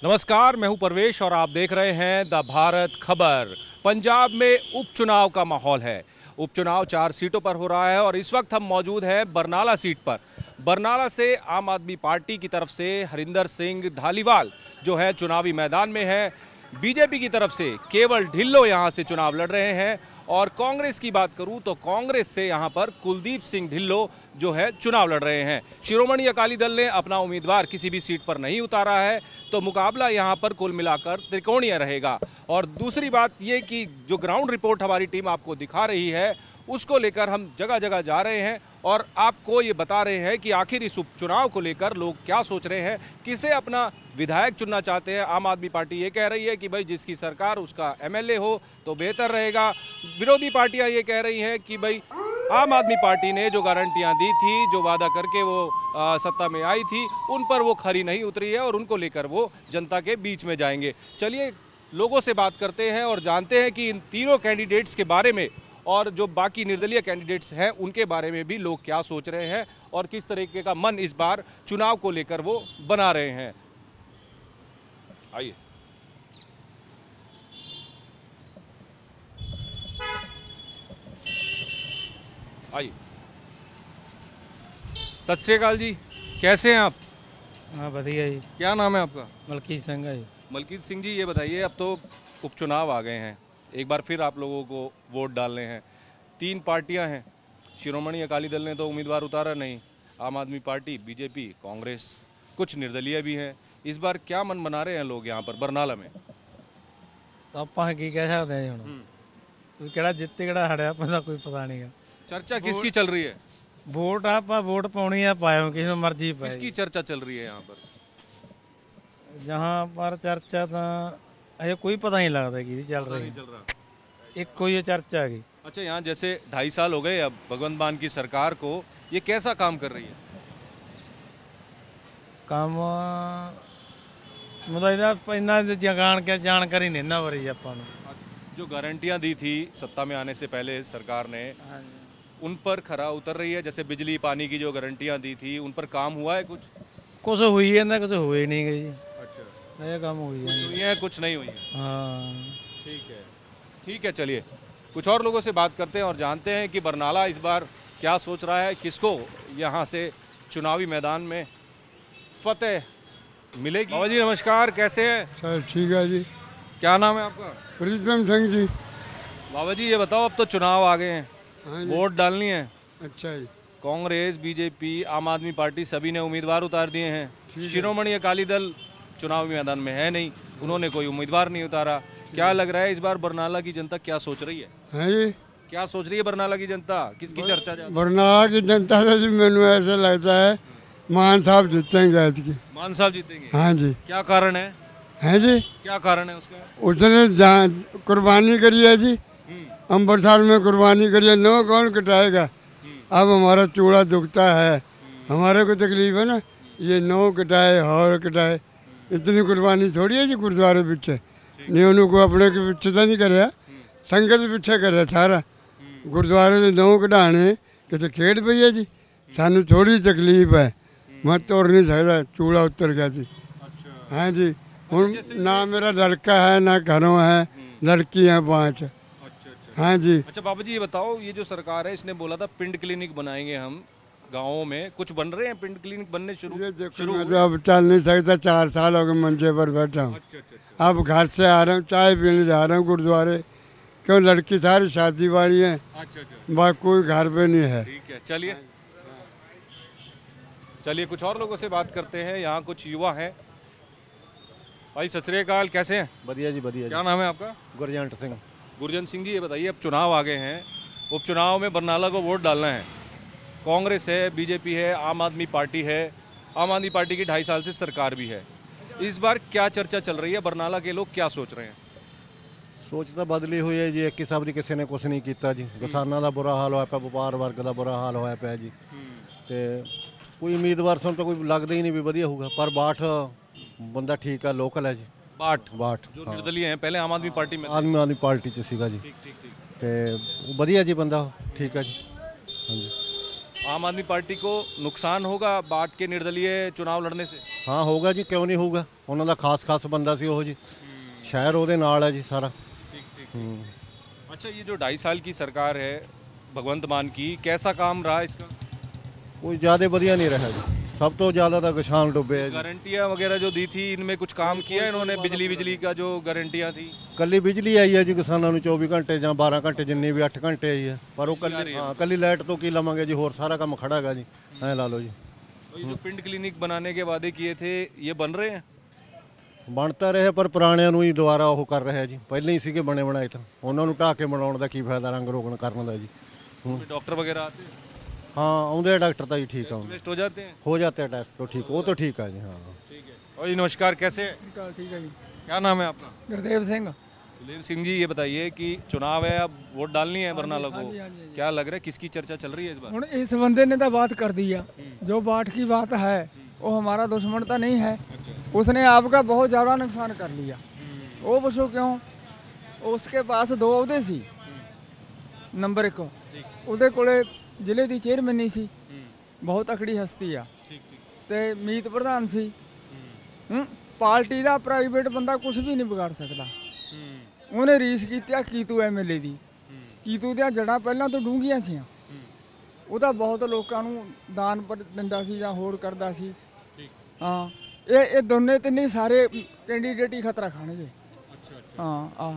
नमस्कार, मैं हूं परवेश और आप देख रहे हैं द भारत खबर। पंजाब में उपचुनाव का माहौल है। उपचुनाव 4 सीटों पर हो रहा है और इस वक्त हम मौजूद हैं बरनाला सीट पर। बरनाला से आम आदमी पार्टी की तरफ से हरिंदर सिंह धालीवाल जो है चुनावी मैदान में है। बीजेपी की तरफ से केवल ढिल्लो यहां से चुनाव लड़ रहे हैं और कांग्रेस की बात करूं तो कांग्रेस से यहां पर कुलदीप सिंह ढिल्लो जो है चुनाव लड़ रहे हैं। शिरोमणि अकाली दल ने अपना उम्मीदवार किसी भी सीट पर नहीं उतारा है, तो मुकाबला यहां पर कुल मिलाकर त्रिकोणीय रहेगा। और दूसरी बात ये कि जो ग्राउंड रिपोर्ट हमारी टीम आपको दिखा रही है उसको लेकर हम जगह जगह जा रहे हैं और आपको ये बता रहे हैं कि आखिर इस उपचुनाव को लेकर लोग क्या सोच रहे हैं, किसे अपना विधायक चुनना चाहते हैं। आम आदमी पार्टी ये कह रही है कि भाई जिसकी सरकार उसका एमएलए हो तो बेहतर रहेगा। विरोधी पार्टियां ये कह रही हैं कि भाई आम आदमी पार्टी ने जो गारंटियां दी थी, जो वादा करके वो सत्ता में आई थी, उन पर वो खरी नहीं उतरी है और उनको लेकर वो जनता के बीच में जाएंगे। चलिए लोगों से बात करते हैं और जानते हैं कि इन तीनों कैंडिडेट्स के बारे में और जो बाकी निर्दलीय कैंडिडेट्स हैं उनके बारे में भी लोग क्या सोच रहे हैं और किस तरीके का मन इस बार चुनाव को लेकर वो बना रहे हैं। आइए आइए। सत श्री अकाल जी, कैसे हैं आप? हाँ बढ़िया जी। क्या नाम है आपका? मलकीत सिंह है जी। मलकीत सिंह जी, ये बताइए अब तो उपचुनाव आ गए हैं, एक बार फिर आप लोगों को वोट डालने हैं। 3 पार्टियां हैं। शिरोमणि अकाली दल ने तो उम्मीदवार उतारा नहीं, आम आदमी पार्टी, बीजेपी, कांग्रेस, कुछ निर्दलीय भी हैं। इस बार क्या मन बना रहे हैं लोग यहाँ पर बरनाला में? तो ਆਪਾਂ ਕੀ ਕਹਿ ਸਕਦੇ ਹਾਂ ਜੀ ਹੁਣ ਕੋਈ ਕਿਹੜਾ ਜਿੱਤੇ ਕਿਹੜਾ ਹੜਿਆ ਆਪਾਂ ਦਾ ਕੋਈ ਪਤਾ ਨਹੀਂਗਾ। चर्चा किसकी चल रही है? ਵੋਟ ਆਪਾਂ ਵੋਟ ਪਾਉਣੀ ਆ ਪਾਇਓ ਕਿਸੇ ਨੂੰ ਮਰਜ਼ੀ ਪਾਏ। किसकी चर्चा चल रही है यहाँ पर? जहाँ पर चर्चा ਤਾਂ अजे कोई पता नहीं लगता कि चल पता रही नहीं चल रहा। एक कोई ये चर्चा है। अच्छा, यहाँ जैसे 2.5 साल हो गए अब भगवंत मान की सरकार को, ये कैसा काम कर रही है? ਕੰਮ मतलब ਇਹਦਾ ਇੰਨਾ ਜਾਣ ਕੇ ਜਾਣਕਾਰੀ ਨਹੀਂ ਨਾ ਵਰੀ ਆਪਾਂ ਨੂੰ। जो गारंटियां दी थी सत्ता में आने से पहले सरकार ने, उन पर खरा उतर रही है? जैसे बिजली पानी की जो गारंटियां दी थी उन पर काम हुआ है कुछ? ਕੁਝ ਹੋਈ ਜਾਂਦਾ ਕੁਝ ਹੋਏ ਨਹੀਂ ਗਈ ਜੀ। अच्छा, ਇਹ ਕੰਮ ਹੋਈ ਜਾਂਦਾ। हुई है कुछ नहीं हुई है। हाँ ठीक है, ठीक है। चलिए कुछ और लोगों से बात करते हैं और जानते हैं कि बरनाला इस बार क्या सोच रहा है, किसको यहाँ से चुनावी मैदान में फतेह मिलेगी। बाबा जी नमस्कार, कैसे हैं? सर ठीक है जी। क्या नाम है आपका? प्रीतम सिंह जी। बाबा जी ये बताओ, अब तो चुनाव आ गए हैं, हाँ जी। वोट डालनी है। अच्छा जी। कांग्रेस, बीजेपी, आम आदमी पार्टी सभी ने उम्मीदवार उतार दिए हैं। शिरोमणि अकाली दल चुनावी मैदान में है नहीं, उन्होंने कोई उम्मीदवार नहीं उतारा। क्या लग रहा है इस बार बरनाला की जनता क्या सोच रही है? हैं जी। क्या सोच रही है बरनाला की जनता, किसकी चर्चा ज्यादा? बरनाला की जनता से जी मैंने ऐसा लगता है मान साहब जीतेंगे इसकी। मान साहब जीतेंगे? हाँ जी। क्या कारण है? हैं जी। क्या कारण है उसका? उसने कुर्बानी करी है जी, अम्बरसर में कुर्बानी करी है। नो कौन कटाएगा? अब हमारा चूड़ा दुखता है, हमारे को तकलीफ है ना, ये नो कटाए और कटाए, इतनी कुर्बानी थोड़ी है जी गुरुद्वारे पीछे। नहीं उन्होंने अपने के पीछे तो नहीं करे, संगत पीछे करे सारा। गुरुद्वारे से नो कटाने कितने खेड़ पई है जी, सानू थोड़ी तकलीफ है। मैं तोड़ नहीं सकता, चूड़ा उतर गया जी। हाँ जी। हूँ ना मेरा लड़का है ना घरों है, लड़की हैं 5। हाँ जी। अच्छा बाबा जी ये बताओ, ये जो सरकार है इसने बोला था पिंड क्लिनिक बनाएंगे हम गाँवों में, कुछ बन रहे हैं? पिंड क्लिनिक बनने ये देखो मैं तो अब चल नहीं सकता, 4 साल हो गए मंचे पर बैठा हूँ। अच्छा। अब घर से आ रहा हूँ, चाय पीने जा रहा हूँ गुरुद्वारे, क्यों लड़की सारी शादी वाली है। अच्छा। बाकी कोई घर पे नहीं है। ठीक है, चलिए कुछ और लोगों से बात करते हैं। यहाँ कुछ युवा हैं। भाई सत श्री अकाल, कैसे हैं? बढ़िया जी बढ़िया। क्या नाम है आपका? गुरजंट सिंह। गुरजंत सिंह जी ये बताइए, अब चुनाव आ गए हैं, उपचुनाव में बरनाला को वोट डालना है। कांग्रेस है, बीजेपी है, आम आदमी पार्टी है। आम आदमी पार्टी की 2.5 साल से सरकार भी है। इस बार क्या चर्चा चल रही है, बरनाला के लोग क्या सोच रहे हैं? सोच तो बदली हुई है जी, एक हिसाब की किसी ने कुछ नहीं किया जी। किसानों का बुरा हाल होया पे, व्यापार वर्ग का बुरा हाल होया पे जी। तो कोई उम्मीदवार सन तो कोई लगता ही नहीं भी वधिया होगा, पर बाट बंदा ठीक है, लोकल है जी। बाट जो निर्दलीय हैं, पहले आम आदमी पार्टी में, आदमी पार्टी च सीगा जी। ठीक। तो वधिया जी बंदा, ठीक है जी। हाँ जी। आम आदमी पार्टी को नुकसान होगा बाट के निर्दलीय चुनाव लड़ने से? ਹਾਂ ਹੋਊਗਾ ਜੀ, ਕਿਉਂ ਨਹੀਂ ਹੋਊਗਾ। ਉਹਨਾਂ ਦਾ ਖਾਸ ਬੰਦਾ ਸੀ ਉਹ ਜੀ, ਸ਼ਹਿਰ ਉਹਦੇ ਨਾਲ ਹੈ ਜੀ ਸਾਰਾ। अच्छा, ये जो 2.5 साल की सरकार है भगवंत मान की, कैसा काम रहा इसका? ਕੋਈ ਜ਼ਿਆਦਾ ਵਧੀਆ ਨਹੀਂ ਰਿਹਾ ਜੀ, ਸਭ ਤੋਂ ਜ਼ਿਆਦਾ ਤਾਂ ਕਿਸਾਨ ਡੁੱਬੇ ਹੈ ਜੀ। गारंटियां वगैरह जो दी थी इनमें कुछ काम किया इन्होंने? बिजली का जो गारंटियां थी, ਕੱਲੀ ਬਿਜਲੀ ਆਈ ਹੈ ਜੀ ਕਿਸਾਨਾਂ ਨੂੰ 24 ਘੰਟੇ ਜਾਂ 12 ਘੰਟੇ ਜਿੰਨੀ ਵੀ 8 ਘੰਟੇ ਆਈ ਹੈ, ਪਰ ਉਹ ਕੱਲੀ ਲਾਈਟ ਤੋਂ ਕੀ ਲਵਾਂਗੇ ਜੀ, ਹੋਰ ਸਾਰਾ ਕੰਮ ਖੜਾ ਹੈਗਾ ਜੀ, ਐ ਲਾ ਲਓ ਜੀ। और ये जो पिंड क्लिनिक बनाने के वादे किए थे ये बन रहे हैं? ਬਣ ਤਾਂ ਰਹੇ ਪਰ ਪੁਰਾਣਿਆਂ ਨੂੰ ਹੀ ਦੁਬਾਰਾ ਉਹ ਕਰ ਰਿਹਾ ਜੀ, ਪਹਿਲਾਂ ਹੀ ਸੀਗੇ ਬਣੇ ਬਣਾਏ ਤਾਂ, ਉਹਨਾਂ ਨੂੰ ਢਾਹ ਕੇ ਬਣਾਉਣ ਦਾ ਕੀ ਫਾਇਦਾ ਰੰਗ ਰੋਗਨ ਕਰਨ ਦਾ ਜੀ। डॉक्टर वगैरह आते हैं, हाँ आਉਂਦੇ ਆ डॉक्टर तो ही ठीक है, टेस्ट हो जाते हैं? हो जाते हैं टेस्ट तो ठीक, वो तो ठीक है जी। हाँ ठीक है। और जी नमस्कार, कैसे हैं? ठीक है जी। क्या नाम है आपका? गुरदेव सिंह। कुलदीप सिंह जी, ये बताइए कि चुनाव है, अब वोट डालनी है बरनाला को, क्या लग रहा है किसकी चर्चा चल रही है इस बार? ਹੁਣ ਇਸ ਬੰਦੇ ਨੇ ਤਾਂ बात कर दी है, जो बाट की बात है वो हमारा दुश्मन तो नहीं है, उसने आपका बहुत ज़्यादा नुकसान कर लिया। वो पूछो क्यों? उसके पास 2 अहदे सी, नंबर 1 ਉਹਦੇ ਕੋਲੇ ਜ਼ਿਲ੍ਹੇ ਦੀ ਚੇਅਰਮੈਨੀ ਸੀ, ਬਹੁਤ ਤਕੜੀ ਹਸਤੀ ਆ, ਤੇ ਮੀਤ ਪ੍ਰਧਾਨ ਸੀ। ਪਾਰਟੀ ਦਾ ਪ੍ਰਾਈਵੇਟ ਬੰਦਾ ਕੁਝ ਵੀ ਨਹੀਂ ਵਿਗਾੜ ਸਕਦਾ। ਉਹਨੇ ਰੀਸ ਕੀਤੀ ਕੀਤੂ ਐਮਐਲਏ ਦੀ, ਕੀਤੂ ਦੀਆਂ ਜੜ੍ਹਾਂ ਪਹਿਲਾਂ ਤੋਂ ਡੂੰਘੀਆਂ ਸੀ, ਉਹ ਤਾਂ ਬਹੁਤ ਲੋਕਾਂ ਨੂੰ ਦਾਨ ਪਰ ਦਿੰਦਾ ਸੀ ਜਾਂ ਹੋਰ ਕਰਦਾ ਸੀ। ਹਾਂ, ਇਹ ਦੋਨੇ ਤਿੰਨੇ ਸਾਰੇ ਕੈਂਡੀਡੇਟ ਹੀ ਖਤਰਾ ਖਾਣਗੇ। हाँ।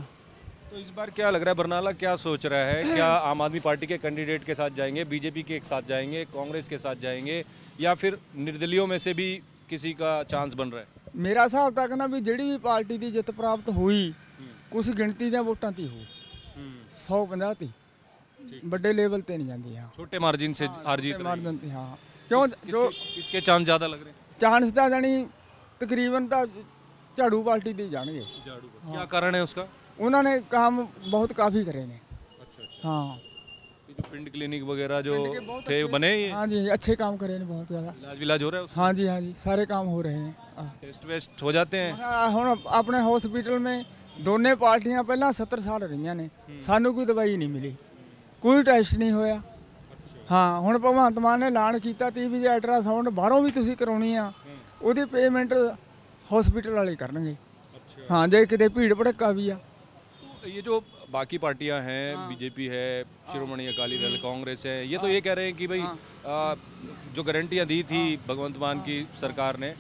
तो इस बार क्या लग रहा है बरनाला क्या सोच रहा है? क्या आम आदमी पार्टी के कैंडिडेट के साथ जाएंगे, बीजेपी के साथ जाएंगे, कांग्रेस के साथ जाएंगे, या फिर निर्दलियों में से भी किसी का चांस बन रहा है? मेरा हिसाब तक ना भी ਜਿਹੜੀ ਵੀ ਪਾਰਟੀ ਦੀ ਜਿੱਤ ਪ੍ਰਾਪਤ ਹੋਈ ਕੁਝ ਗਿਣਤੀ ਦੀਆਂ ਵੋਟਾਂ ਤੇ ਹੋ 150 ਤੇ ਵੱਡੇ ਲੈਵਲ ਤੇ ਨਹੀਂ ਜਾਂਦੀ। ਹਾਂ, छोटे मार्जिन से हार जीत रही है। ਮਾਰਜਨ ਤੇ। ਹਾਂ, ਕਿਉਂ ਜੋ किसके चांस ज़्यादा लग रहे हैं? ਚਾਂਸ ਤਾਂ ਜਾਣੀ ਤਕਰੀਬਨ ਤਾਂ ਝਾੜੂ ਪਾਰਟੀ ਦੇ ਹੀ ਜਾਣਗੇ। क्या कारण है उसका? ਉਹਨਾਂ ਨੇ ਕੰਮ ਬਹੁਤ ਕਾਫੀ ਕਰੇ ਨੇ। हाँ, ये जो पिंड क्लिनिक वगैरह जो थे बने ये हाँ जी, अच्छे काम करे हैं बहुत ज़्यादा। इलाज विलाज हो रहा है उसका? हाँ जी, हाँ जी, सारे काम हो रहे हैं। टेस्ट वेस्ट हो जाते हैं? ਹੁਣ ਆਪਣੇ ਹਸਪੀਟਲ में ਦੋਨੇ ਪਾਰਟੀਆਂ ਪਹਿਲਾਂ 70 ਸਾਲ ਰਹੀਆਂ ਨੇ, ਸਾਨੂੰ ਕੋਈ ਦਵਾਈ ਨਹੀਂ ਮਿਲੀ, ਕੋਈ ਟੈਸਟ ਨਹੀਂ ਹੋਇਆ। ਹਾਂ, ਹੁਣ ਭਗਵੰਤ ਮਾਨ ਨੇ ਐਲਾਨ ਕੀਤਾ ਤੀ ਵੀ ਜੇ ਅਲਟਰਾਸਾਊਂਡ ਬਾਹਰੋਂ ਵੀ ਤੁਸੀਂ ਕਰਾਉਣੀ ਆ ਉਹਦੀ ਪੇਮੈਂਟ ਹਸਪੀਟਲ ਵਾਲੇ ਕਰਨਗੇ। हाँ, ਜੇ ਕਿਤੇ ਭੀੜ ਭੜੱਕਾ ਵੀ ਆ। ये जो बाकी पार्टियां हैं, बीजेपी है, शिरोमणि अकाली दल, कांग्रेस है, ये तो ये कह रहे हैं कि भाई जो गारंटियां दी थी भगवंत मान की सरकार ने,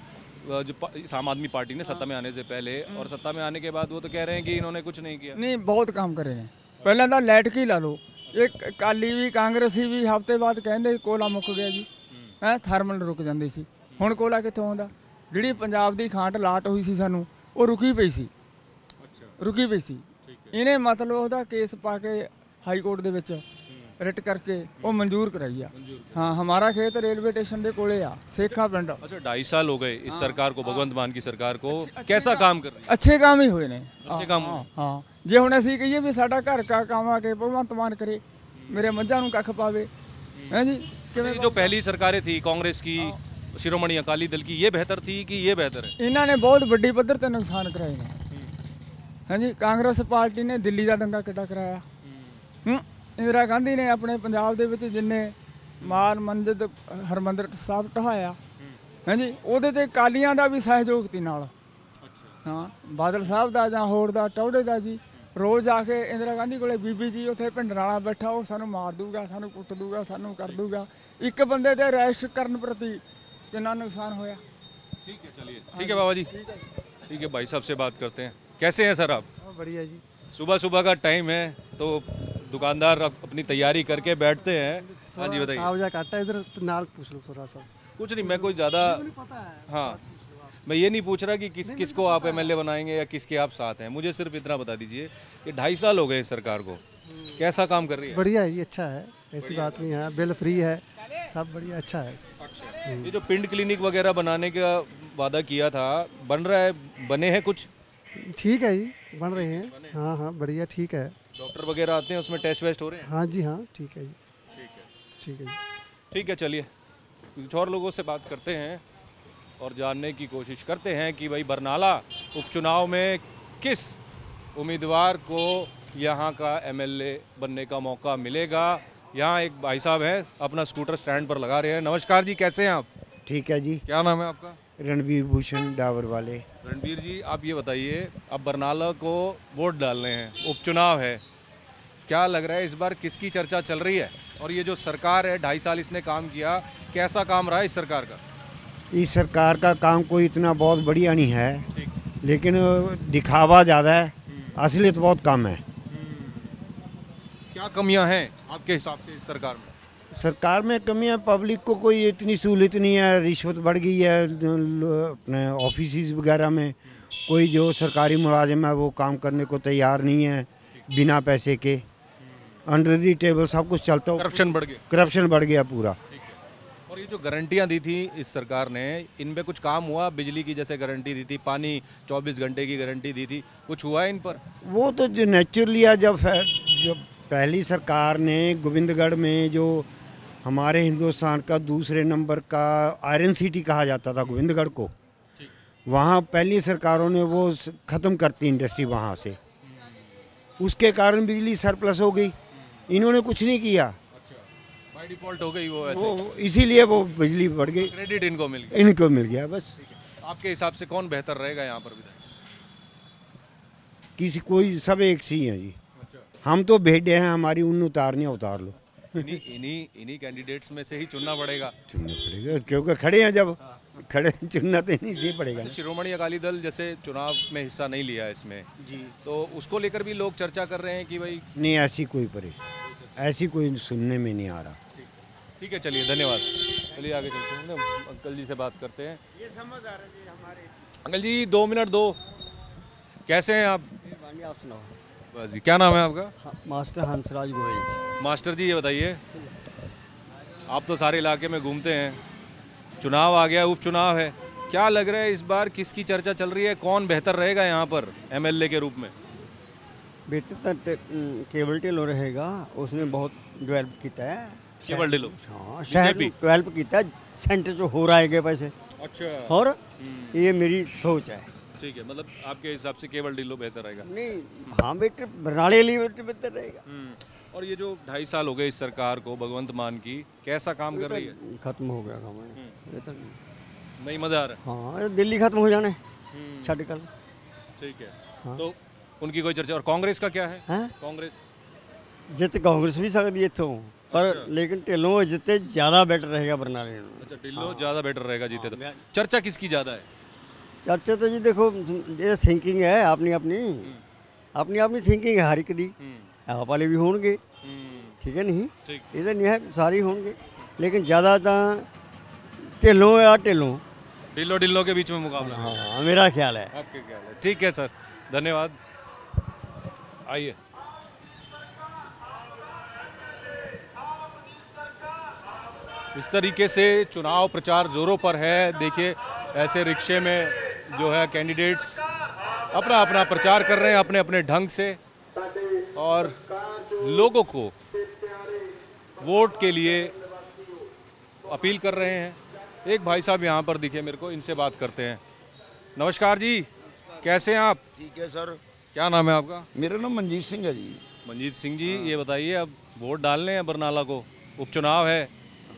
जो आम आदमी पार्टी ने सत्ता में आने से पहले और सत्ता में आने के बाद, वो तो कह रहे हैं कि इन्होंने कुछ नहीं किया। नहीं, बहुत काम करे ने। ਪਹਿਲਾਂ ਤਾਂ ਲਾਈਟ ਕੀ ਲਾ ਲਓ, ਇੱਕ ਅਕਾਲੀ ਵੀ ਕਾਂਗਰਸੀ ਵੀ ਹਫ਼ਤੇ ਬਾਅਦ ਕਹਿੰਦੇ ਕੋਲਾ ਮੁੱਕ ਗਿਆ ਜੀ, ਹੈ ਥਰਮਲ ਰੁਕ ਜਾਂਦੇ ਸੀ। ਹੁਣ ਕੋਲਾ ਕਿੱਥੋਂ ਆਉਂਦਾ? ਜਿਹੜੀ ਪੰਜਾਬ ਦੀ ਖਾਂਟ ਲਾਟ ਹੋਈ ਸੀ ਸਾਨੂੰ, ਉਹ ਰੁਕੀ ਪਈ ਸੀ, ਰੁਕੀ ਪਈ ਸੀ। ਇਹਨੇ ਮਤਲਬ ਉਹਦਾ ਕੇਸ ਪਾ ਕੇ ਹਾਈ ਕੋਰਟ ਦੇ ਵਿੱਚ ਰਿਟ ਕਰਕੇ ਉਹ ਮਨਜ਼ੂਰ कराई। हाँ, हमारा खेत रेलवे स्टेशन के कोले आ, सेखा पिंड। अच्छा, 2.5 साल हो गए इस सरकार को, भगवंत मान की सरकार को, कैसा काम कर रही है? अच्छे काम ही हुए ने, अच्छे काम। हाँ, जे ਹੁਣ ਅਸੀਂ ਕਹੀਏ ਵੀ ਸਾਡਾ ਘਰ ਕਾ ਕੰਮ ਆ ਕੇ ਭਗਵੰਤ ਮਾਨ ਕਰੇ, ਮੇਰੇ ਮੱਝਾਂ ਨੂੰ ਕੱਖ ਪਾਵੇ, ਹੈ ਜੀ ਕਿਵੇਂ? जो पहली सरकारें थी कांग्रेस की, शिरोमणि अकाली दल की, ये बेहतर थी कि ये बेहतर है? ਇਹਨਾਂ ਨੇ ਬਹੁਤ ਵੱਡੀ ਪੱਧਰ ਤੇ ਨੁਕਸਾਨ ਕਰਾਏ ਨੇ। ਹਾਂਜੀ, ਕਾਂਗਰਸ ਪਾਰਟੀ ਨੇ ਦਿੱਲੀ ਦਾ ਦੰਗਾ ਕਿੱਡਾ ਕਰਾਇਆ। ਇੰਦਰਾ ਗਾਂਧੀ ਨੇ ਆਪਣੇ ਪੰਜਾਬ ਦੇ ਵਿੱਚ ਜਿੰਨੇ ਮਾਨ ਮੰਦਿਰ ਹਰਮੰਦਰ ਸਾਹਿਬ ਢਹਾਇਆ, ਹਾਂਜੀ, ਉਹਦੇ ਤੇ ਕਾਲੀਆਂ ਦਾ ਵੀ ਸਹਿਯੋਗ ਸੀ ਨਾਲ। ਹਾਂ, ਬਾਦਲ ਸਾਹਿਬ ਦਾ ਜਾਂ ਹੋਰ ਦਾ ਟੌੜੇ ਦਾ ਜੀ ਰੋਜ਼ ਆ ਕੇ ਇੰਦਰਾ ਗਾਂਧੀ ਕੋਲੇ ਬੀਬੀ ਜੀ ਉੱਥੇ ਭਿੰਡਰਾਲਾ ਬੈਠਾ, ਉਹ ਸਾਨੂੰ ਮਾਰ ਦੂਗਾ, ਸਾਨੂੰ ਕੁੱਟ ਦੂਗਾ, ਸਾਨੂੰ ਕਰ ਦੂਗਾ। ਇੱਕ ਬੰਦੇ ਦੇ ਅਰੈਸਟ ਕਰਨ ਪ੍ਰਤੀ ਕਿੰਨਾ ਨੁਕਸਾਨ ਹੋਇਆ। ठीक है, चलिए, ठीक है बाबा जी, ठीक है। भाई साहब से बात करते हैं। कैसे हैं सर आप? बढ़िया जी। सुबह सुबह का टाइम है तो दुकानदार अपनी तैयारी करके बैठते हैं। हाँ जी, बताइए। सावजा काटा इधर नाल पूछ लो थोड़ा सा। कुछ नहीं, मैं कोई ज़्यादा, हाँ, मैं ये नहीं पूछ रहा कि किसको आप एमएलए बनाएंगे या किसके आप साथ हैं। मुझे सिर्फ इतना बता दीजिए कि 2.5 साल हो गए इस सरकार को, कैसा काम कर रही है? बढ़िया है, ये अच्छा है, ऐसी बात नहीं है, बिल फ्री है, सब बढ़िया अच्छा है। ये जो पिंड क्लिनिक वगैरह बनाने का वादा किया था, बन रहा है? बने हैं कुछ? ठीक है जी, बन रहे हैं। हाँ हाँ, बढ़िया, ठीक है। डॉक्टर वगैरह आते हैं, उसमें टेस्ट वेस्ट हो रहे हैं? हाँ जी, हाँ ठीक है जी, ठीक है, ठीक है जी। ठीक है। चलिए कुछ और लोगों से बात करते हैं और जानने की कोशिश करते हैं कि भाई बरनाला उपचुनाव में किस उम्मीदवार को यहाँ का एमएलए बनने का मौका मिलेगा यहाँ एक भाई साहब हैं, अपना स्कूटर स्टैंड पर लगा रहे हैं। नमस्कार जी, कैसे हैं आप? ठीक है जी। क्या नाम है आपका? रणबीर भूषण डाबर वाले। रणबीर जी, आप ये बताइए, अब बरनाला को वोट डालने हैं, उपचुनाव है, क्या लग रहा है इस बार किसकी चर्चा चल रही है? और ये जो सरकार है 2.5 साल इसने काम किया, कैसा काम रहा इस सरकार का? इस सरकार का काम कोई इतना बहुत बढ़िया नहीं है, ठीक। लेकिन दिखावा ज़्यादा है, असलियत बहुत कम है। क्या कमियां हैं आपके हिसाब से इस सरकार में? सरकार में कमियां, पब्लिक को कोई इतनी सहूलियत नहीं है, रिश्वत बढ़ गई है अपने ऑफिस वगैरह में। कोई जो सरकारी मुलाजिम है वो काम करने को तैयार नहीं है बिना पैसे के। अंडर दी टेबल सब कुछ चलता हो, करप्शन बढ़ गया। करप्शन बढ़ गया पूरा। ठीक है। और ये जो गारंटियां दी थी इस सरकार ने, इनमें कुछ काम हुआ? बिजली की जैसे गारंटी दी थी, पानी 24 घंटे की गारंटी दी थी, कुछ हुआ है इन पर? वो तो जो नेचुरली है, जब पहली सरकार ने गोविंदगढ़ में जो हमारे हिंदुस्तान का दूसरे नंबर का आयरन सिटी कहा जाता था गोविंदगढ़ को, वहाँ पहली सरकारों ने वो ख़त्म करती इंडस्ट्री वहाँ से। उसके कारण बिजली सरप्लस हो गई, इन्होंने कुछ नहीं किया। अच्छा, बाय डिफॉल्ट हो गई वो ऐसे? वो इसीलिए वो बिजली बढ़ गई, क्रेडिट इनको मिल गया। इनको मिल गया बस। आपके हिसाब से कौन बेहतर रहेगा यहाँ पर विधायक? किसी कोई सब एक सी हैं जी। अच्छा, हम तो भेड़े हैं, हमारी ऊन उतारनी है उतार लो। इन्हीं कैंडिडेट्स में से ही चुनना पड़ेगा। चुनना पड़ेगा क्योंकि खड़े हैं, जब खड़े चुनना तो नहीं से पड़ेगा। शिरोमणि अकाली दल जैसे चुनाव में हिस्सा नहीं लिया इसमें जी, तो उसको लेकर भी लोग चर्चा कर रहे हैं कि भाई नहीं, ऐसी कोई परेशानी, ऐसी कोई सुनने में नहीं आ रहा। ठीक है, चलिए धन्यवाद। चलिए आगे चलते हैं ना, अंकल जी से बात करते हैं। ये समझ आ रहा है हमारे अंकल जी 2 मिनट दो, कैसे हैं आप? आप सुनाओ। बस जी, क्या नाम है आपका? मास्टर हंसराज गोयल। मास्टर जी ये बताइए, आप तो सारे इलाके में घूमते हैं, चुनाव आ गया, उपचुनाव है, क्या लग रहा है इस बार किसकी चर्चा चल रही है? कौन बेहतर रहेगा यहाँ पर एमएलए के रूप में? बेहतर तो केवल ढिल्लों रहेगा, उसने बहुत डेवलप किया है। केवल ढिल्लों? हाँ, शहर डेवलप किया है, सेंटर जो हो रहा है पैसे। अच्छा। और ये मेरी सोच है। ठीक है, मतलब आपके हिसाब से केवल ढिल्लों बेहतर रहेगा? नहीं, हाँ बेटे, बरनाले लिए बेहतर रहेगा। और ये जो 2.5 साल हो गए इस सरकार को, भगवंत मान की, कैसा काम कर रही है? खत्म हो गया काम, ये तो नहीं मजा आ रहा? हाँ, दिल्ली खत्म हो जाने छठ कल। ठीक है। हाँ। तो उनकी कोई चर्चा? और कांग्रेस का क्या है? हैं? कांग्रेस जित कांग्रेस भी सकती है तो, पर लेकिन ढिल्लों जितने ज़्यादा बेटर रहेगा बरनाले में। अच्छा, ढिल्लों ज़्यादा बेटर रहेगा जीते तो। चर्चा किसकी ज़्यादा है? चर्चा तो जी देखो, ये थिंकिंग है अपनी अपनी अपनी थिंकिंग है हर एक दी। आप वाले भी होंगे, ठीक है नहीं? ठीक। इधर नहीं है, सारे होंगे, लेकिन ज़्यादा तो ढिल्लों या ढिल्लों ढिल्लों के बीच में मुकाबला है। हाँ, मेरा ख्याल है। आपके ख्याल है? ठीक है सर, धन्यवाद। आइए, इस तरीके से चुनाव प्रचार जोरों पर है। देखिए, ऐसे रिक्शे में जो है कैंडिडेट्स अपना अपना प्रचार कर रहे हैं अपने अपने ढंग से, और लोगों को वोट के लिए अपील कर रहे हैं। एक भाई साहब यहाँ पर दिखे मेरे को, इनसे बात करते हैं। नमस्कार जी, कैसे हैं आप? ठीक है सर। क्या नाम है आपका? मेरा नाम मंजीत सिंह है जी। मंजीत सिंह जी, ये बताइए, अब वोट डालने हैं बरनाला को, उपचुनाव है,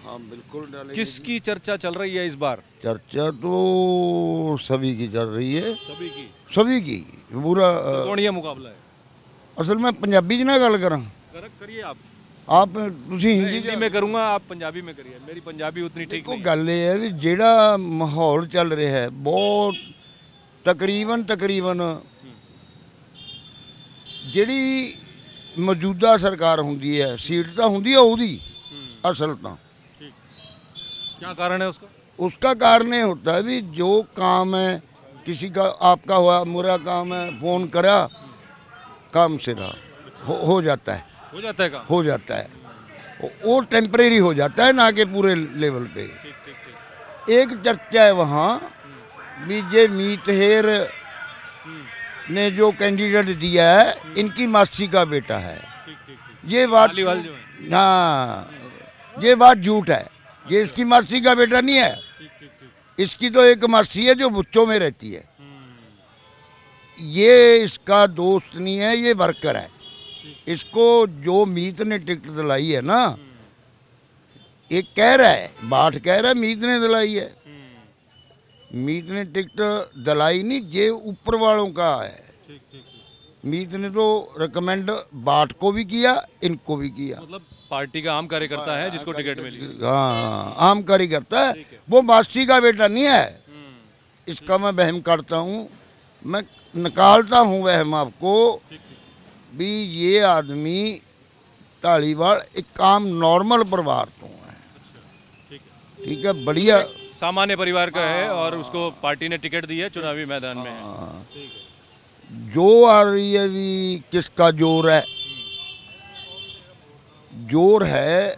हाँ बिल्कुल डालेंगे। किसकी चर्चा चल रही है इस बार? चर्चा तो सभी की चल रही है, सभी की। पूरा कौन मुकाबला है? असल में पंजाबी च ना गल करा, करिए आप तुसी हिंदी में करूंगा, आप पंजाबी में करिए, मेरी पंजाबी उतनी ठीक को नहीं। गल ये है भी जेड़ा माहौल चल रहा है, बहुत तकरीबन ਜਿਹੜੀ ਮੌਜੂਦਾ ਸਰਕਾਰ ਹੁੰਦੀ ਹੈ, सीट तो ਹੁੰਦੀ है ਉਹਦੀ असल तो। क्या कारण है उसका? उसका कारण ये होता है भी जो काम है, किसी का आपका हुआ, मेरा काम है, फोन करा, काम से रहा हो जाता है, काम हो जाता है, वो टेम्परेरी हो जाता है, ना कि पूरे लेवल पे। एक चर्चा है वहाँ भी जे मीत हेर ने जो कैंडिडेट दिया है, इनकी मासी का बेटा है। ये बात हाँ, ये बात झूठ है, ये इसकी मासी का बेटा नहीं है। इसकी तो एक मासी है जो बुच्चों में रहती है, ये इसका दोस्त नहीं है, ये वर्कर है। इसको जो मीत ने टिकट दिलाई है ना, एक कह रहा है, बाठ कह रहा है मीत ने दिलाई है। मीत ने टिकट दिलाई नहीं, ये ऊपर वालों का है। मीत ने तो रिकमेंड बाठ को भी किया, इनको भी किया। मतलब पार्टी का आम कार्यकर्ता है जिसको टिकट मिली। हाँ, आम कार्यकर्ता है, वो मासी का बेटा नहीं है। इसका मैं वहम करता हूँ, मैं निकालता हूँ वहम आपको भी। ये आदमी ढालीवाल एक आम नॉर्मल परिवार तो है, ठीक है, बढ़िया सामान्य परिवार का है और उसको पार्टी ने टिकट दी है, चुनावी मैदान में है। जो आ रही है भी किसका जोर है, जोर है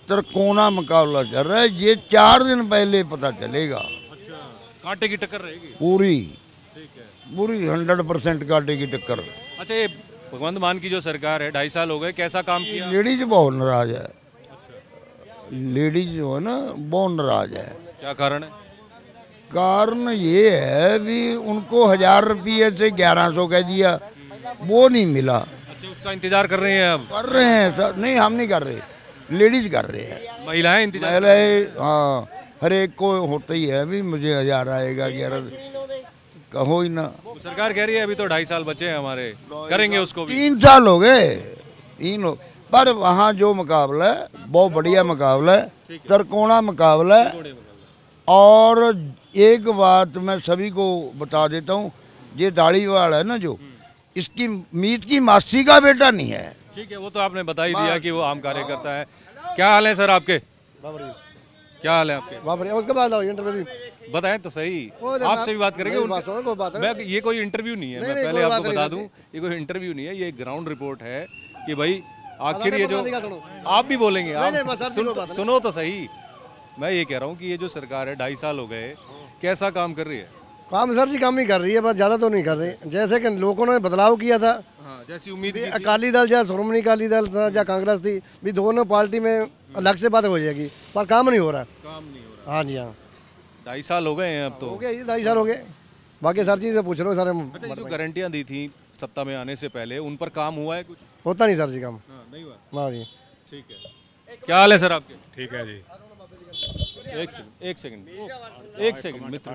त्रिकोणा मुकाबला चल रहा है। ये 4 दिन पहले पता चलेगा। कांटे की टक्कर रहेगी पूरी, पूरी 100% कांटे की टक्कर। अच्छा, ये भगवंत मान की जो सरकार है, 2.5 साल हो गए, कैसा काम किया? लेडीज बहुत नाराज है। लेडीज जो है ना बहुत नाराज है। क्या कारण है? कारण ये है भी उनको 1000 रुपये से 1100 कह दिया, वो नहीं मिला। अच्छा, उसका इंतजार कर रहे हैं अब? कर रहे हैं सर, नहीं हम नहीं कर रहे, लेडीज कर रहे हैं। महिलाएं इंतजार? महिलाएं, हाँ, हर एक को होता ही है भी मुझे 1000 आएगा 1100, कहो ही ना। सरकार कह रही है अभी तो 2.5 साल बचे हैं हमारे, करेंगे उसको भी। 3 साल हो गए, 3 हो, पर वहाँ जो मुकाबला है बहुत बढ़िया मुकाबला है, त्रिकोणा मुकाबला है। और एक बात मैं सभी को बता देता हूँ, ये ढालीवाल है ना जो, इसकी मीत की मासी का बेटा नहीं है। ठीक है, वो तो आपने बता ही दिया कि वो आम कार्यकर्ता है। क्या हाल है सर आपके? क्या हाल है आपके? उसके बाद इंटरव्यू बताएं तो सही, आपसे भी बात करेंगे। मैं, ये कोई इंटरव्यू नहीं है, मैं पहले आपको बता दूं, ये कोई इंटरव्यू नहीं है, ये ग्राउंड रिपोर्ट है कि भाई आखिर ये जो आप भी बोलेंगे, आप सुनो तो सही। मैं ये कह रहा हूँ कि ये जो सरकार है 2.5 साल हो गए, कैसा काम कर रही है? काम सर जी काम ही कर रही है, बस ज़्यादा तो नहीं कर रही। जैसे कि लोगों ने बदलाव किया था, जैसी उम्मीद की थी। अकाली दल या श्रोमणी अकाली दल था या कांग्रेस थी, भी दोनों पार्टी में अलग से बात हो जाएगी, पर काम नहीं हो रहा। काम नहीं हो रहा। हाँ जी, हाँ, 2.5 साल हो गए हैं अब तो। हो गए, 2.5 साल हो गए। बाकी सर जी से पूछ रहे हो सर। अच्छा, जो गारंटियां दी थी सत्ता में आने से पहले, उन पर काम हुआ है कुछ? होता नहीं सर जी काम। नहीं हुआ। हाँ जी, ठीक है। क्या हाल है सर आपके? ठीक है जी। एक सेकंड मित्र,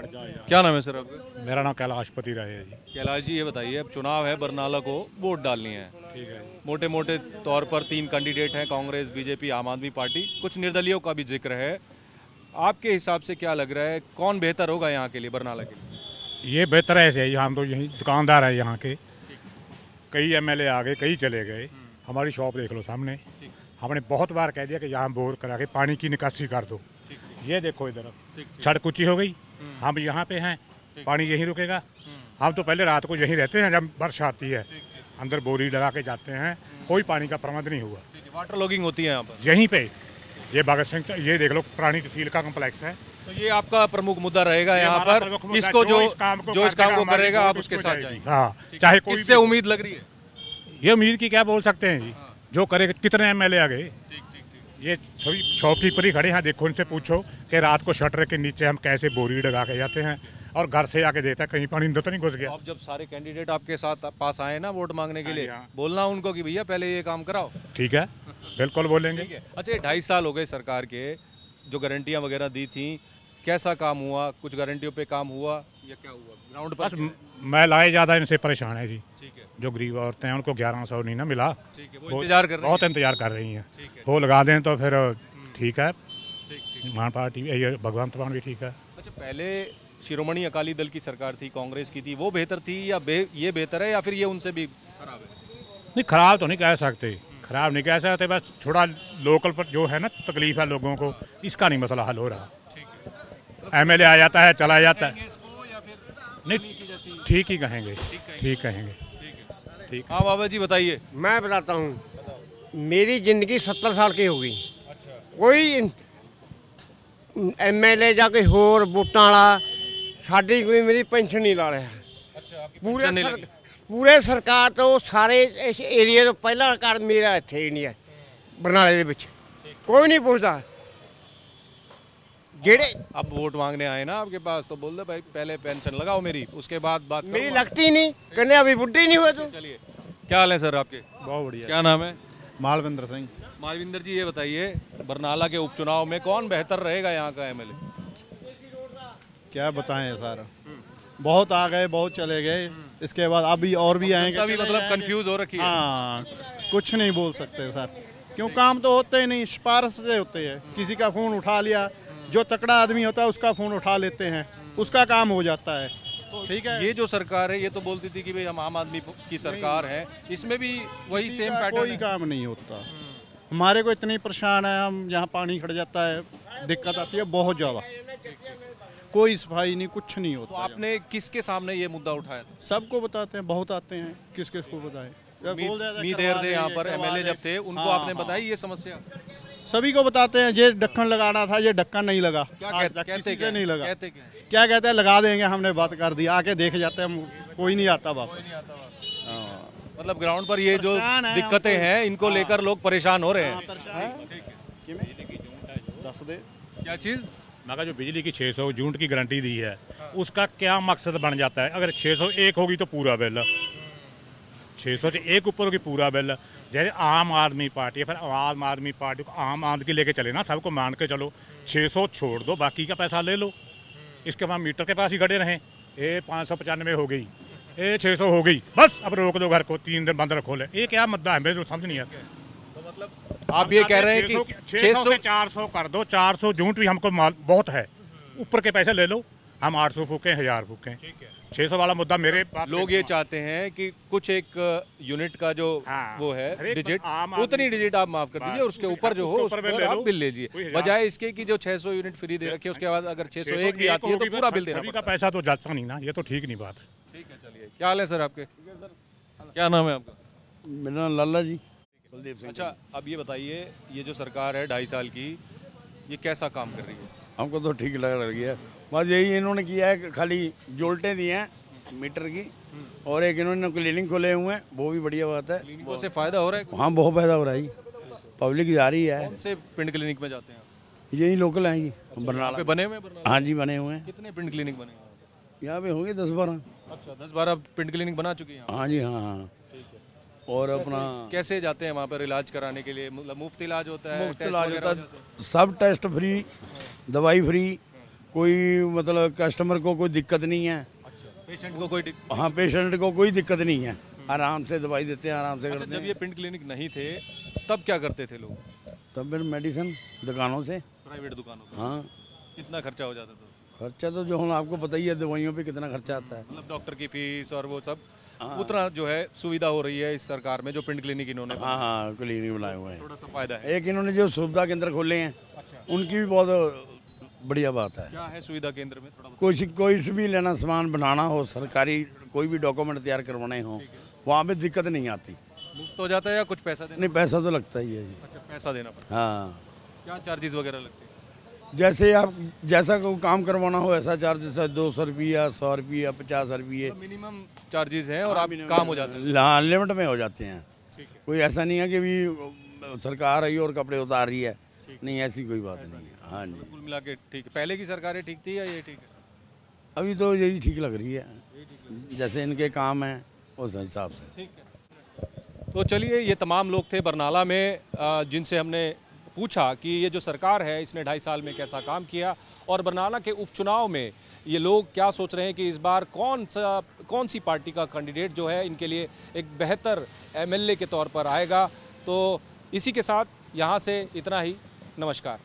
क्या नाम है सर आपका? मेरा नाम कैलाशपति राय है जी। कैलाश जी, ये बताइए, अब चुनाव है, बरनाला को वोट डालनी है। ठीक है। मोटे मोटे तौर पर 3 कैंडिडेट हैं, कांग्रेस, बीजेपी, आम आदमी पार्टी, कुछ निर्दलीयों का भी जिक्र है। आपके हिसाब से क्या लग रहा है, कौन बेहतर होगा यहाँ के लिए, बरनाला के लिए? ये बेहतर है ऐसे, हम तो यही दुकानदार हैं यहाँ के, कई एमएलए आ गए, कई चले गए। हमारी शॉप देख लो सामने, हमने बहुत बार कह दिया कि यहाँ बोर करा के पानी की निकासी कर दो। ये देखो इधर सड़क ऊंची हो गई, हम यहाँ पे हैं, पानी यहीं रुकेगा। हम तो पहले रात को यहीं रहते हैं, जब बारिश आती है अंदर बोरी लगा के जाते हैं, कोई पानी का प्रबंध नहीं हुआ। वाटर लॉगिंग होती है यहाँ पर यहीं पे। ये भगत सिंह, ये देख लो पुरानी तहसील का कम्प्लेक्स है। तो ये आपका प्रमुख मुद्दा रहेगा यहाँ पर, इसको जो इस काम को करेगा आप उसके साथ जाएंगे। हाँ, चाहे कोई। किससे उम्मीद लग रही है? ये उम्मीद की क्या बोल सकते हैं जी, जो करेगा। कितने एमएलए आ गए, ये सभी शॉपकीपर ही खड़े हैं, देखो इनसे पूछो कि रात को शटर के नीचे हम कैसे बोरी लगा के जाते हैं और घर से आके देता है, कहीं पानी तो नहीं घुस गया। अब जब सारे कैंडिडेट आपके साथ पास आए ना वोट मांगने के लिए, हाँ। बोलना उनको कि भैया पहले ये काम कराओ। ठीक है, बिल्कुल बोलेंगे। ठीक है। अच्छा, 2.5 साल हो गए सरकार के, जो गारंटियां वगैरह दी थी, कैसा काम हुआ? कुछ गारंटियों पे काम हुआ या क्या हुआ ग्राउंड पर? बस महिलाएं ज़्यादा इनसे परेशान है जी। ठीक है। जो गरीब औरतें हैं उनको 1100 नहीं ना मिला। ठीक है, वो इंतजार कर रही हैं। बहुत इंतजार कर रही हैं। ठीक है। वो लगा दें तो फिर ठीक है। ठीक। मान पार्टी ये भगवंत मान भी ठीक है। अच्छा, पहले शिरोमणि अकाली दल की सरकार थी, कांग्रेस की थी, वो बेहतर थी या ये बेहतर है या फिर ये उनसे भी खराब है? नहीं, खराब तो नहीं कह सकते, खराब नहीं कह सकते, बस थोड़ा लोकल पर जो है ना तकलीफ है लोगों को, इसका नहीं मसला हल हो रहा। एमएलए आ जाता है, चला जाता है। नहीं, ठीक ही कहेंगे, ठीक कहेंगे। ठीक। हाँ बाबा जी बताइए। मैं बताता हूँ, मेरी ज़िंदगी 70 साल की होगी। कोई एमएलए ਜਾਂ ਕੋਈ ਹੋਰ ਵੋਟਾਂ ਵਾਲਾ ਸਾਡੀ ਕੋਈ ਮੇਰੀ ਪੈਨਸ਼ਨ ਨਹੀਂ ਲਾ ਰਿਹਾ। ਪੂਰੇ ਸਰਕਾਰ ਤੋਂ ਸਾਰੇ ਇਸ ਏਰੀਆ ਤੋਂ ਪਹਿਲਾ ਘਰ ਮੇਰਾ ਇੱਥੇ ਇੰਡੀਆ ਬਰਨਾਲੇ ਦੇ ਵਿੱਚ, ਕੋਈ ਨਹੀਂ ਪੁੱਛਦਾ। गेड़े अब वोट मांगने आए ना आपके पास, तो बोल दे भाई पहले पेंशन लगाओ मेरी, उसके बाद बात मेरी करूंगा। लगती ही नहीं, कहने अभी बुढ़ी नहीं हुए तो। चलिए, क्या हाल है सर आपके? बहुत बढ़िया। क्या नाम है? मालविंदर सिंह। मालविंदर जी, ये बताइए बरनाला के उपचुनाव में कौन बेहतर रहेगा यहाँ का एमएलए? क्या बताएं सर, बहुत आ गए, बहुत चले गए, इसके बाद अभी और भी आएंगे। जनता भी मतलब कंफ्यूज हो रखी है। हाँ, कुछ नहीं बोल सकते सर, क्यों काम तो होते ही नहीं, सिफारिश से होते हैं। किसी का फ़ोन उठा लिया, जो तकड़ा आदमी होता है उसका फ़ोन उठा लेते हैं, उसका काम हो जाता है। ठीक है, ये जो सरकार है ये तो बोलती थी कि भाई हम आम आदमी की सरकार है, इसमें भी वही सेम पैटर्न कोई है। काम नहीं होता। हमारे को इतनी परेशान है, हम यहाँ पानी खड़ जाता है, दिक्कत आती है बहुत ज़्यादा, कोई सफाई नहीं, कुछ नहीं तो होता। आपने किसके सामने ये मुद्दा उठाया था? सबको बताते हैं, बहुत आते हैं, किस किस को बताएं। मीदेर थे यहाँ पर एमएलए जब थे, उनको आपने बताई ये समस्या? सभी को बताते हैं, ये ढक्कन लगाना था, ये ढक्कन नहीं लगा, क्या आज तक कहते किसी क्या से नहीं लगा। कहते क्या? क्या कहते हैं, लगा देंगे, हमने बात कर दी, आके देख जाते हैं, कोई नहीं आता वापस। मतलब ग्राउंड पर ये जो परेशान है, दिक्कतें हम तो- हैं इनको लेकर लोग परेशान हो रहे हैं। दस दे क्या चीज़? मगर जो बिजली की 600 यूनिट की गारंटी दी है, उसका क्या मकसद बन जाता है? अगर 601 होगी तो पूरा बिल, 600 से एक ऊपर होगी पूरा बिल। जैसे आम आदमी पार्टी है, फिर आम आदमी पार्टी को आम आदमी के लेके चले ना, सबको मान के चलो, 600 छोड़ दो, बाकी का पैसा ले लो, इसके बाद मीटर के पास ही खड़े रहें। 595 हो गई, 600 हो गई, बस अब रोक दो घर को, 3 दिन बंद रखो। ले ये क्या मुद्दा है, मेरे तो समझ नहीं आता। तो मतलब आप ये कह रहे हैं कि 600 से 400 कर दो, 400 यूनिट भी हमको बहुत है, ऊपर के पैसे ले लो, हम 800 फूकें, 1000 फूकें। 600 वाला मुद्दा मेरे लोग ये चाहते हैं कि कुछ एक यूनिट का जो वो है डिजिट, उतनी डिजिट आप माफ कर दीजिए, उसके ऊपर जो हो उस पर आप बिल लीजिए, बजाय इसके कि जो 600 यूनिट फ्री दे रखी है उसके बाद अगर 601 भी आती है तो पूरा बिल देना पड़ेगा। पैसा तो जाता नहीं ना, ये तो ठीक नहीं बात। ठीक है, चलिए, क्या हाल है सर आपके? क्या नाम है आपका? मेरा नाम लाला जी, कुलदीप सिंह। अच्छा, अब ये बताइए, ये जो सरकार है 2.5 साल की, ये कैसा काम कर रही है? हमको तो ठीक लग रही है, बस यही इन्होंने किया है, खाली जोल्टें दी हैं मीटर की, और एक इन्होंने क्लिनिक खोले हुए हैं, वो भी बढ़िया बात है। क्लिनिकों से फायदा हो रहा है? हाँ, बहुत फायदा हो रहा है, पब्लिक जा रही है। कौन से पिंड क्लिनिक में जाते हैं? यही लोकल हैं जी, बरनाला पे बने हुए हैं बरनाला? हाँ जी, बने हुए हैं। कितने पिंड क्लिनिक बने हुए हैं? यहाँ पे होंगे 10-12। अच्छा, 10-12 पिंड क्लिनिक बना चुके हैं? हाँ जी, हाँ हाँ। और अपना कैसे जाते हैं वहाँ पर इलाज कराने के लिए? मतलब मुफ्त इलाज होता है? मुफ्त टेस्ट इलाज वगैरह होता हो जाते है, सब टेस्ट फ्री, दवाई फ्री, कोई मतलब कस्टमर को कोई दिक्कत नहीं है। अच्छा, पेशेंट को कोई हाँ, पेशेंट को कोई दिक्कत नहीं है, आराम से दवाई देते हैं, आराम से अच्छा, करते जब हैं। ये पिंड क्लिनिक नहीं थे तब क्या करते थे लोग? तब फिर मेडिसिन दुकानों से, प्राइवेट दुकानों पर? हाँ। कितना खर्चा हो जाता था? खर्चा तो जो हम आपको पता ही है, दवाइयों पे कितना खर्चा आता है। मतलब डॉक्टर की फीस और वो सब, उतना जो है सुविधा हो रही है इस सरकार में, जो पिंड क्लिनिक इन्होंने हाँ हाँ, क्लिनिक बनाए हुए हैं, थोड़ा सा फायदा है। एक इन्होंने जो सुविधा केंद्र खोले हैं, उनकी भी बहुत बढ़िया बात है। क्या है सुविधा केंद्र में? थोड़ा कोई भी लेना सामान बनाना हो, सरकारी कोई भी डॉक्यूमेंट तैयार करवाने हो, वहाँ पे दिक्कत नहीं आती। मुफ्त हो जाता है या कुछ पैसा देना? नहीं, पैसा तो लगता ही है जी। अच्छा, पैसा देना पड़ता हाँ, है। क्या चार्जेस वगैरह लगते हैं? जैसे आप जैसा कोई काम करवाना हो ऐसा चार्जेस है, 200 रुपया, 100 रुपया, 50 रुपये, मिनिमम चार्जेस हैं और आप काम हो जाते हैं? हाँ, लिमिट में हो जाते हैं। कोई ऐसा नहीं है कि भी सरकार आई और कपड़े उतार रही है, नहीं, ऐसी कोई बात नहीं है। हाँ जी, कुल मिला के ठीक है। पहले की सरकारें ठीक थी या ये ठीक है? अभी तो यही ठीक लग रही है, जैसे इनके काम हैं उस हिसाब से। ठीक है। तो चलिए, ये तमाम लोग थे बरनाला में जिनसे हमने पूछा कि ये जो सरकार है इसने 2.5 साल में कैसा काम किया, और बरनाला के उपचुनाव में ये लोग क्या सोच रहे हैं कि इस बार कौन सी पार्टी का कैंडिडेट जो है इनके लिए एक बेहतर एमएलए के तौर पर आएगा। तो इसी के साथ यहाँ से इतना ही, नमस्कार।